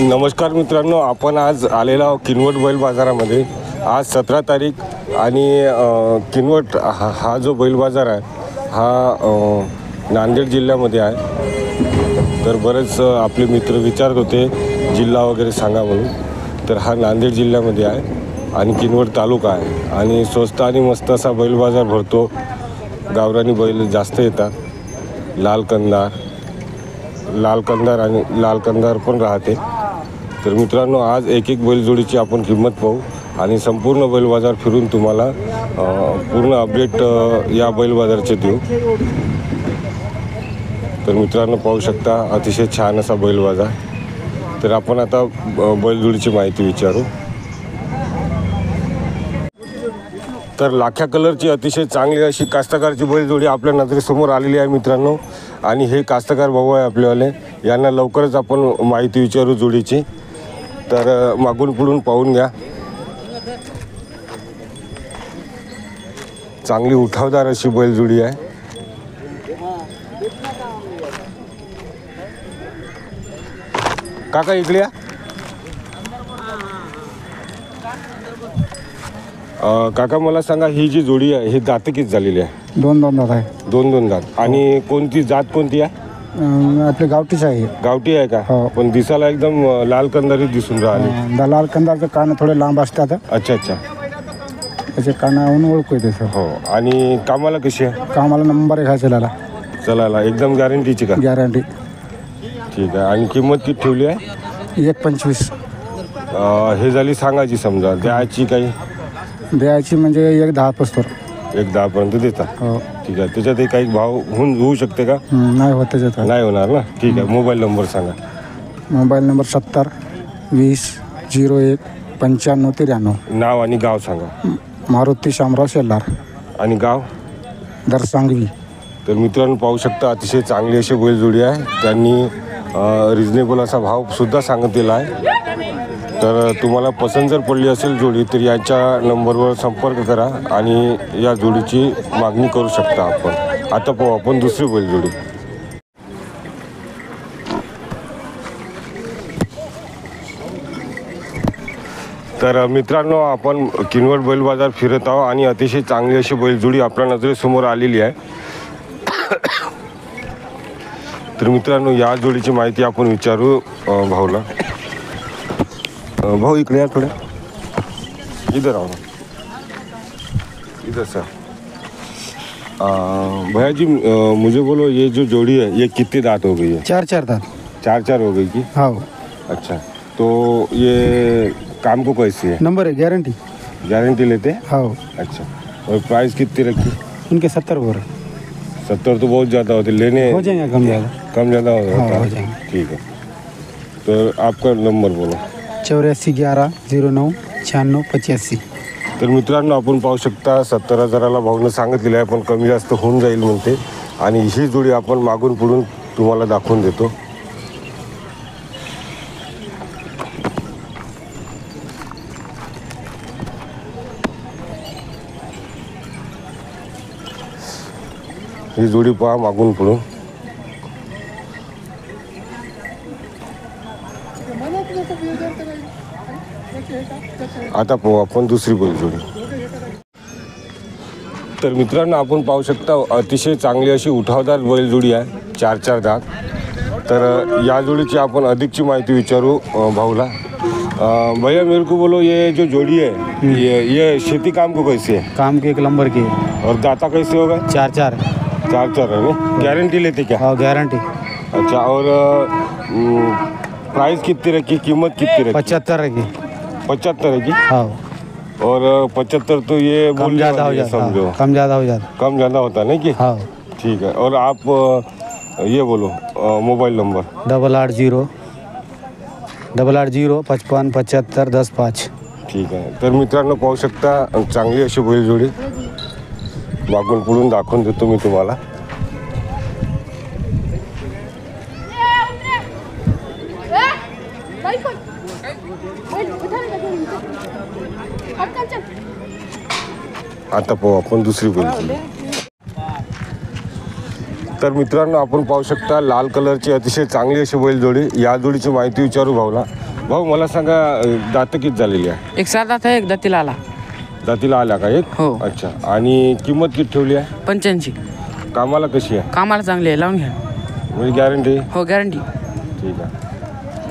नमस्कार मित्रांनो, आपण आज आलेलो आहोत किनवट बैल बाजारामध्ये। आज 17 तारीख आणि किनवट हा जो बैल बाजार आहे हा नांदेड जिल्ह्यामध्ये आहे। तर बरेच आपले मित्र विचारत होते जिल्हा वगैरे सांगा म्हणून, तर हा नांदेड जिल्ह्यामध्ये आहे आणि किनवट तालुका आहे आणि स्वस्त आणि मस्त असा बैल बाजार भरतो। गावरानी बैल जास्त येतात, लाल कंदार पण राहते। तर मित्रांनो, आज एक बैलजोडीची आपण किंमत पाहू आणि संपूर्ण बैल बाजार फिरून तुम्हाला पूर्ण अपडेट या बैल बाजारचे देऊ। तर मित्रांनो, पाहू शकता अतिशय छान असा बैल बाजार। तर आपण आता बैलजोडीची माहिती विचारू। तर लाख्या कलरची अतिशय चांगली अशी कास्तकारची बैलजोडी आपल्या नजरेसमोर आलेली आहे मित्रांनो। आणि हे कास्तकार भाऊ आहे आपलेवाले, यांना लवकरच आपण माहिती विचारू जोडीची। तर मागून पुढून पाहून घ्या, चांगली उठावदार अशी बैलजोडी आहे। काका इकडे या। काका मला सांगा, ही जी जोडी आहे ही दात किती झालेली आहे? दोन दात आहे। दोन दात। आणि कोणती जात कोणती आहे? आपली गावठीच आहे। गावठी आहे का? हो। पण दिसायला एकदम लाल कंदारी दिसून राहिली। लाल कंदारचे कान थोडे लांब असतात। अच्छा अच्छा, त्याचे कानावरून ओळखू येते सर। हो। आणि कामाला कशी आहे? कामाला नंबर 1 आहे चलायला। चलायला एकदम गॅरंटीची का? गॅरंटी। ठीक आहे। आणि किंमत किती ठेवली आहे? 1.25। हे झाली सांगायची, समजा द्यायची काही? द्यायची म्हणजे 1.10 पस्तोर। 1.10 पर्यंत देता? हो। ठीक आहे। त्याच्यात काही भाव होऊ शकते का? नाही होत त्याच्यात। नाही होणार ना? ठीक आहे। मोबाईल नंबर सांगा। Mobile number 70 20 01 95 93। नाव आणि गाव सांगा। मारुती शामराव शेलार। आणि गाव? दरसांगवी। तर मित्रांनो, पाहू शकता अतिशय चांगली अशी बैलजोडी आहे। त्यांनी रिजनेबल असा भावसुद्धा सांगितलेला आहे। तर तुम्हाला पसंत जर पडली असेल जोडी तर याच्या नंबरवर संपर्क करा आणि या जोडीची मागणी करू शकता आपण। आता पाहू आपण दुसरी बैलजोडी। तर मित्रांनो, आपण किनवट बैल बाजार फिरत आहोत आणि अतिशय चांगली अशी बैलजोडी आपल्या नजरेसमोर आलेली आहे। तर मित्रांनो, या जोडीची माहिती आपण विचारू भाऊला। भाऊ इकडे या थोड़ा, इधर आओ, इधर सर। भैया जी, मुझे बोलो, ये जो जोड़ी है ये कितनी दांत हो गई है? 4 दांत। 4 हो गई की? हाँ। अच्छा, तो ये काम को कैसी है? नंबर है, गारंटी लेते हैं? हाँ। अच्छा, और प्राइस कितनी रखी? उनके 70 हो रहे। 70 तो बहुत ज़्यादा होते, लेने हो जाएंगे कम ज़्यादा होता हो जाएंगे। ठीक है। तो आपका नंबर बोलो। 84 11 09 96 85। तर मित्रांनो, आपण पाहू शकता 70,000ला भाऊनं सांगितलेलं आहे, पण कमी जास्त होऊन जाईल म्हणते। आणि ही जोडी आपण मागून पुढून तुम्हाला दाखवून देतो। ही जोडी पहा मागून पुढून। आता पाहू आपण दुसरी बैलजोडी। तर मित्रांनो, आपण पाहू शकता अतिशय चांगली अशी उठावदार बैलजोडी आहे, 4 दात। तर या जोडीची आपण अधिकची माहिती विचारू भाऊला। भैया मेरे को बोलो, ये जो जोड़ी है ये खेती काम को कैसी है? काम के 1 नंबर की। और दाता कैसे होगा? 4 है ना? गारंटी लेते क्या? हाँ, गारंटी। अच्छा, और प्राइस कितनी रखी, कीमत कितनी रखी? 75 रखी। 75 है की? हाँ। और 75 तो ये कम ज़्यादा हो जाता, समझो कम ज़्यादा हो जाता। कम ज़्यादा होता है ना कि? हाँ। ठीक है। और आप ये बोलो मोबाइल नंबर। 880 55 75 10 5। ठीक आहे। तर मित्रांनो, पाहू शकता चांगली अशी बैलजोडी मागून पुढून दाखवून देतो मी तुम्हाला। आता पाहू आपण दुसरी बैलजोडी। तर मित्रांनो आपण पाहू शकता लाल कलरची अतिशय चांगली अशी बैलजोडी. या जोडीची माहिती विचारू भाऊला. भाऊ मला सांगा दात किती झालेली आहे? एक 7 दात आहे, एक दातीला आला. दातीला आल्या का एक? हो. अच्छा. आणि किंमत किती ठेवली आहे? 85. कामाला कशी आहे? कामाला चांगली आहे, लावून घ्या. म्हणजे गॅरंटी? हो, गॅरंटी. ठीक आहे.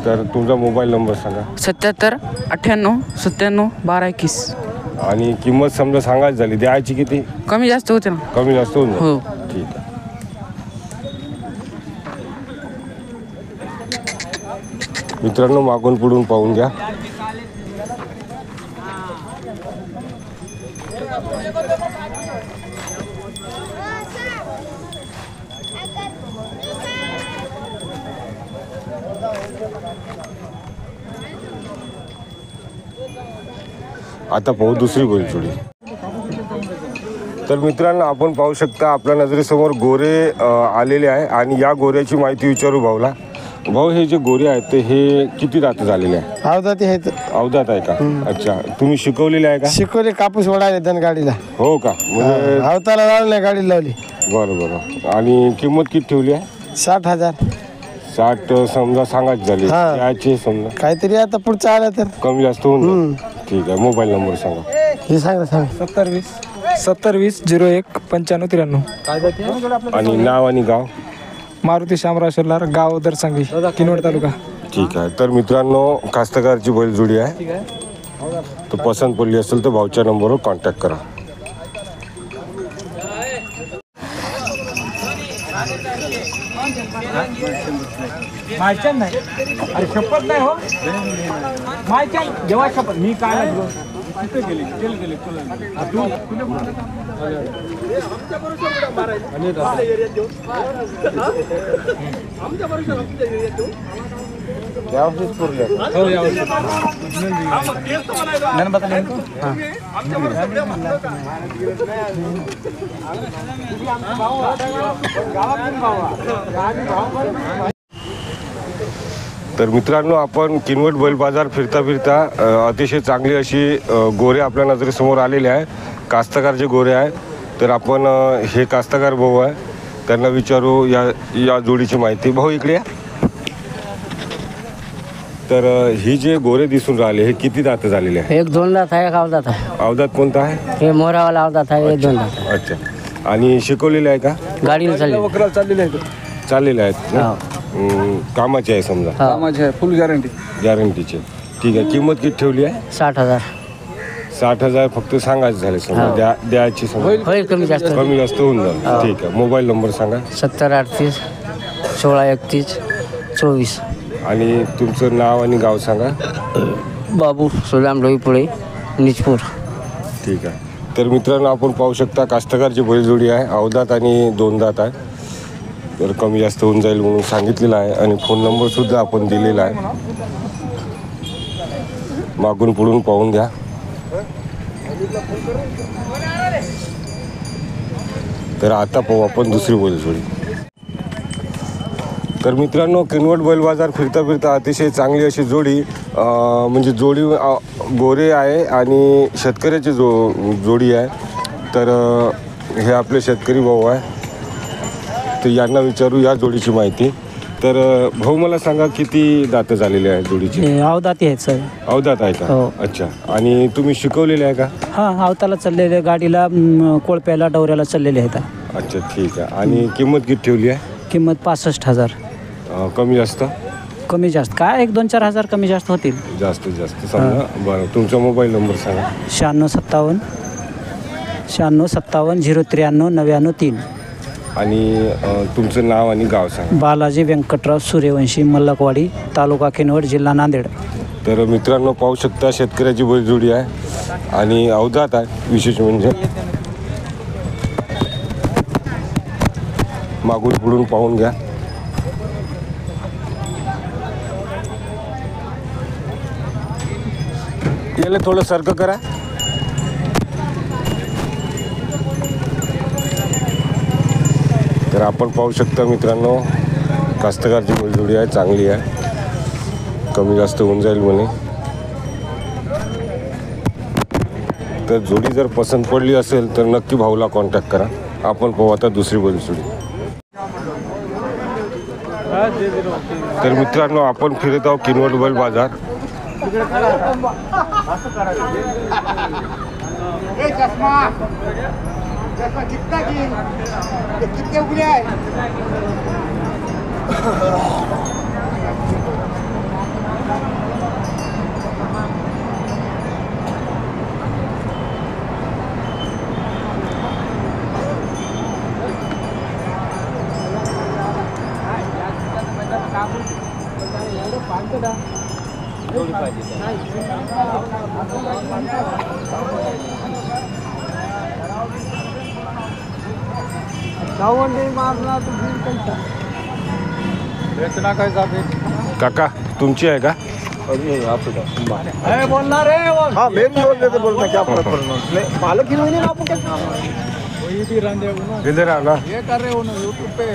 तर तुमचा मोबाईल नंबर सांगा. 77 98 97 12 21. आणि किंमत समजा सांगायची झाली द्यायची किती? कमी जास्त होते ना. कमी जास्त होऊन जाईल? हो. ठीक आहे. मित्रांनो मागून पुढून पाहून घ्या. आता पाहू दुसरी बैलजोडी. तर मित्रांनो आपण पाहू शकता आपल्या नजरेसमोर गोरे आलेले आहे आणि या गोऱ्याची माहिती विचारू भाऊला. भाऊ हे जे गोरे आहेत ते हे किती दात झालेले आहे? अवदाती आहेत. अवदात आहे का? अच्छा. तुम्ही शिकवलेले आहे का? शिकवले कापूस ओढायला धन गाडीला. हो का? म्हणजे अवताला लावलं नाही, गाडी लावली. बरं बरं. आणि किंमत किती ठेवली आहे? 60,000. 60 समजा सांगायची झाली हा. याची समजा काहीतरी आता पुढचं आलं तर कमी जास्त होऊन जाईल. ठीक आहे. मोबाईल नंबर सांगा. हे सांग. 7020 01 95 93. आणि नाव आणि गाव? मारुती शामराव शेलार, गाव दरसंगी, किनवट तालुका. ठीक आहे. तर मित्रांनो कास्तकारची बैलजोडी आहे. तर पसंत पडली असेल तर भाऊच्या नंबरवर कॉन्टॅक्ट करा. मायचन नाही, अरे शपथ नाही हो. मायचन जेव्हा शपथ मी काय तर मित्रांनो आपण किनवट बैल बाजार फिरता फिरता अतिशय चांगली अशी गोरे आपल्या नजरेसमोर आलेले आहे. कास्तकारचे गोरे आहे. तर आपण हे कास्तकार भाऊ आहे त्यांना विचारू या जोडीची माहिती. भाऊ इकडे या. तर ही जे गोरे दिसून राहिले हे किती दात झालेले आहे? एक 2 दात आहे, एक अवदात आहे. अवदात कोणता आहे? हे मोरावाला अवदात आहे, एक 2 दात आहे. अच्छा. आणि शिकवलेले आहे का? गाडीला चालली. चाललेले आहेत ना? कामाचे आहे समजा? कामाचे फुल गॅरंटी. गॅरंटीचे. ठीक आहे. किंमत किती ठेवली आहे? 60,000. 60,000 फक्त सांगायचं झाले समजा द्यायची समजा होईल कमी जास्त. कमी जास्त होऊन जाईल. ठीक आहे. मोबाईल नंबर सांगा. 70 38 16 31 24. आणि तुमचं नाव आणि गाव सांगा. बाबू सुदाम डोईपुळे, निजपूर. ठीक आहे. तर मित्रांनो आपण पाहू शकता कास्तकारची बैलजोडी आहे. अवदात आणि 2 दात आहे. तर कमी जास्त होऊन जाईल म्हणून सांगितलेलं आहे आणि फोन नंबरसुद्धा आपण दिलेला आहे. मागून पुढून पाहून घ्या. तर आता पाहू आपण दुसरी बैलजोडी. तर मित्रांनो किनवट बैल बाजार फिरता फिरता अतिशय चांगली अशी जोडी म्हणजे जोडी गोरे आहे आणि शेतकऱ्याची जोडी आहे. तर हे आपले शेतकरी भाऊ आहे. तर यांना विचारू या जोडीची माहिती. तर भाऊ मला सांगा किती दात झालेले आहे जोडीची? अवदाती आहेत सर. अवदात आहे का? हो. अच्छा. आणि तुम्ही शिकवलेले आहे का? हां, अवताला चाललेले, गाडीला कोळप्याला डवऱ्याला चाललेले आहेत. अच्छा. ठीक आहे. आणि किंमत किती ठेवली आहे? किंमत 65,000. कमी जास्त? कमी जास्त काय 1-2-4 हजार कमी जास्त होतील. जास्तीत जास्त समजा. बरं. तुमचा मोबाईल नंबर सांगा. 96 57 093 99 3. आणि तुमचं नाव आणि गाव सांगा. बालाजी व्यंकटराव सूर्यवंशी, मल्लकवाडी, तालुका किनवट, जिल्हा नांदेड. तर मित्रांनो पाहू शकता शेतकऱ्याची बैलजोडी आहे आणि अवधात आहे. विशेष म्हणजे मागून पुढून पाहून घ्या. याला थोडं सारखं करा. तर आपण पाहू शकता मित्रांनो कास्तकारची बैलजोडी आहे, चांगली आहे. कमी जास्त होऊन जाईल म्हणे. तर जोडी जर पसंत पडली असेल तर नक्की भाऊला कॉन्टॅक्ट करा. आपण पाहू आता दुसरी बैलजोडी. तर मित्रांनो आपण फिरत आहोत किनवट बैल बाजार. काका तुमची आहे का? बोलणार रे हाँ मेरी बोल रहे थे बोलना क्या फर्क पड़ना मालक ही नहीं आपको क्या वही भी रंदे हो ना इधर आ ना. ये कर रहे हो ना यूट्यूब पे.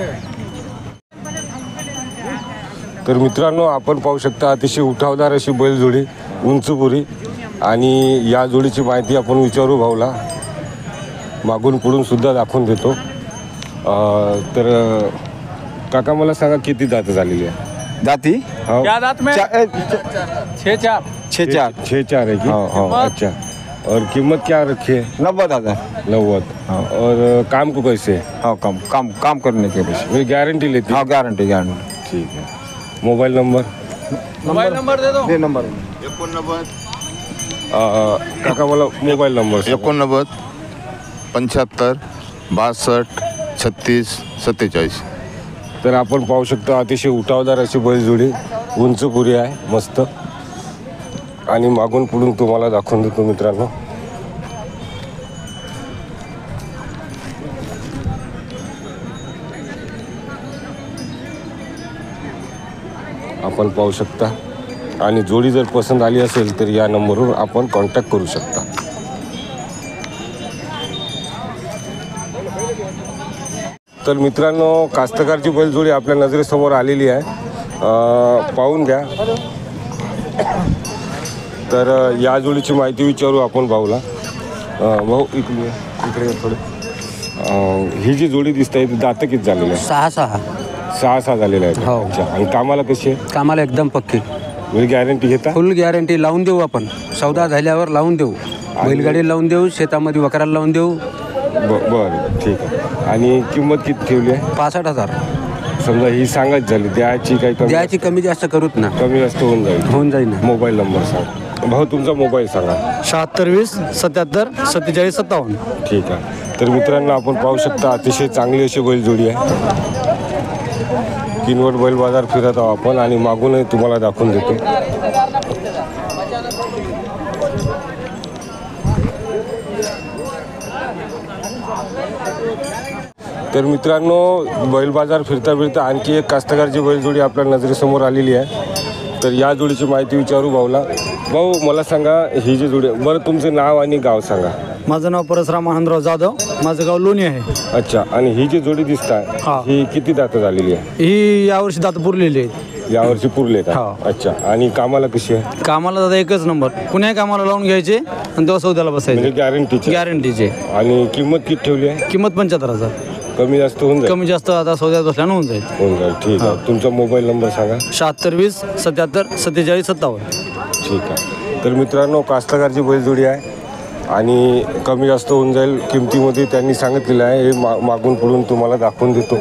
तर मित्रांनो आपण पाहू शकता अतिशय उठावदार अशी बैलजोडी उंचपुरी आणि या जोडीची माहिती आपण विचारू भाऊला. मागून पुढून सुद्धा दाखवून देतो. तर काका मला सांगा किती दात झालेली आहे? दाती हो. क्या दांत में 6-4 छः चार है कि? हाँ. अच्छा. और कीमत क्या रखी है? 90,000. 90. और काम को कैसे? हाँ काम करने के लिए. मेरी गारंटी लेती हाँ गारंटी. ठीक है. मोबाईल नंबर नंबर दे दो. दे नंबर. काका मला मोबाईल नंबर सांगा. 89 75 62 36 47. तर आपण पाहू शकतो अतिशय उठावदार अशी बैलजोडी उंचपुरी आहे मस्त. आणि मागून पुढून तुम्हाला दाखवून देतो मित्रांनो. आपण पाहू शकता. आणि जोडी जर पसंत आली असेल तर या नंबरवर आपण कॉन्टॅक्ट करू शकता. तर मित्रांनो कास्तकारची बैलजोडी आपल्या नजरेसमोर आलेली आहे. पाहून घ्या. तर या जोडीची माहिती विचारू आपण भाऊला. भाऊ इकडे थोडे. ही जी जोडी दिसत आहे ती दातं किती झालेली आहे? 6 झालेल्या आहेत. हो. अच्छा. आणि कामाला कशी आहे? कामाला एकदम पक्की म्हणजे गॅरंटी घेता? फुल गॅरंटी लावून देऊ आपण. सौदा झाल्यावर लावून देऊ. बैलगाडी लावून देऊ. शेतामध्ये वकराला लावून देऊ. बरं ठीक आहे. आणि किंमत किती ठेवली आहे? 65,000 समजा ही सांगायची झाली द्यायची काही कमी? द्यायची कमी जास्त करूत ना. कमी जास्त होऊन जाईल ना. मोबाईल नंबर सांगा भाऊ. तुमचा मोबाईल सांगा. 76 20 77 47 57. ठीक आहे. तर मित्रांनो आपण पाहू शकता अतिशय चांगली अशी बैलजोडी आहे. किनवट बैल बाजार फिरत आहोत आपण आणि मागूनही तुम्हाला दाखवून देतो. तर मित्रांनो बैल बाजार फिरता फिरता आणखी एक कास्तकारची बैलजोडी आपल्या नजरेसमोर आलेली आहे. तर या जोडीची माहिती विचारू भाऊला. भाऊ मला सांगा ही जी जोडी, बरं तुमचं नाव आणि गाव सांगा. माझं नाव परसराम आनंदराव जाधव. माझं गाव लोणी आहे. अच्छा. आणि ही जी जोडी दिसत आहे हा. ही किती दातं झालेली आहे? ही यावर्षी दात पुरलेली आहेत. यावर्षी पुरले का? हा. अच्छा. आणि कामाला कशी आहे? कामाला दादा एकच नंबर. कुण्या कामाला लावून घ्यायचे आणि तेव्हा सौद्याला म्हणजे बसायचे. गॅरंटीची? गॅरंटीचे. आणि किंमत किती ठेवली आहे? किंमत 75,000. कमी जास्त होऊन जाईल? कमी जास्त आता सौद्यात बसल्यानं होऊन जाईल. होऊन जाईल. ठीक आहे. तुमचा मोबाईल नंबर सांगा. 76 20 77 47 57. ठीक आहे. तर मित्रांनो कास्तकारची बैलजोडी आहे आणि कमी जास्त होऊन जाईल किमतीमध्ये त्यांनी सांगितलेलं आहे. हे मागून पुढून तुम्हाला दाखवून देतो.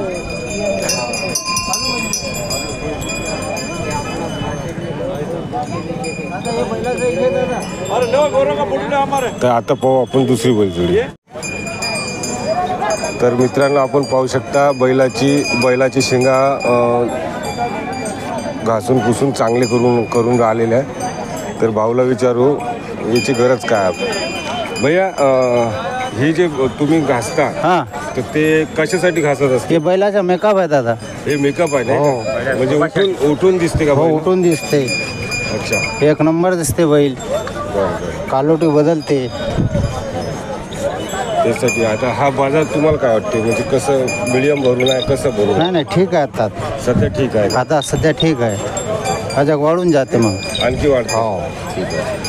तर आता पाहू आपण दुसरी बैलजोडी. तर मित्रांनो आपण पाहू शकता बैलाची शिंगा घासून पुसून चांगले करून राहिलेले आहे. तर भाऊला विचारू याची गरज काय आहे भैया? ही जे तुम्ही घासता हां. तर ते कशासाठी घासत असते? हे बैलाचा मेकअप आहे दादा. हे मेकअप आहे ना? म्हणजे उठून दिसते का? हो उठून दिसते. अच्छा. एक नंबर दिसते बैल. बरं. कालोटी बदलते. त्यासाठी आता हा बाजार तुम्हाला काय वाटते? म्हणजे कसं मिडियम भरून आहे कसं भरून? नाही ठीक आहे आता. सध्या ठीक आहे. आता सध्या ठीक आहे. अजून वाढून जाते मग आणखी वाढतं? हो ठीक आहे.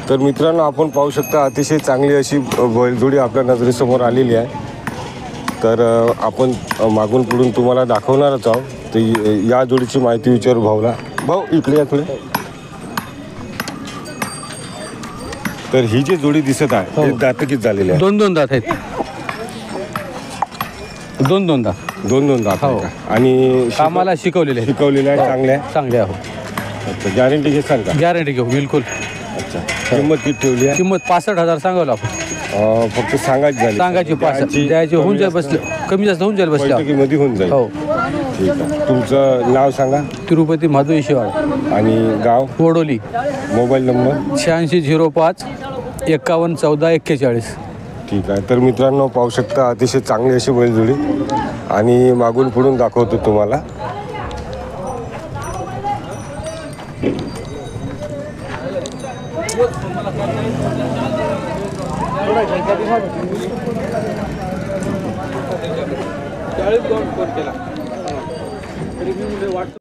तर मित्रांनो आपण पाहू शकता अतिशय चांगली अशी बैलजोडी आपल्या नजरेसमोर आलेली आहे. तर आपण मागून पुढून तुम्हाला दाखवणारच आहोत. तर या जोडीची माहिती विचारू भाऊला. भाऊ इकडे या थोडे. तर ही जी जोडी दिसत आहे हो. ते दात किती झालेले आहे? दोन दात आहेत. दोन दात. दोन दात आहे हो. का? आणि कामाला शिकवलेले आहेत. शिकवलेले आहे चांगले आहे. चांगले आहो. अच्छा, गॅरंटी घेसाल का? गॅरंटी घेऊ बिलकुल. अच्छा, किंमत किती ठेवली आहे? किंमत 65,000 सांगावं आपण. फक्त सांगायची झाली. सांगायची 65 द्यायची होऊन जाईल बसले कमी जास्त होऊन जाईल बसल्या. बैठकीमध्ये होऊन जाईल. हो. ठीक आहे. तुमचं नाव सांगा तिरुपती माधव शिवाड, आणि गाव, वडोली. Mobile number. 8605 51 14 41. ठीक आहे. तर मित्रांनो पाहू शकता अतिशय चांगली अशी बैलजोडी आणि मागून पुढून दाखवतो तुम्हाला.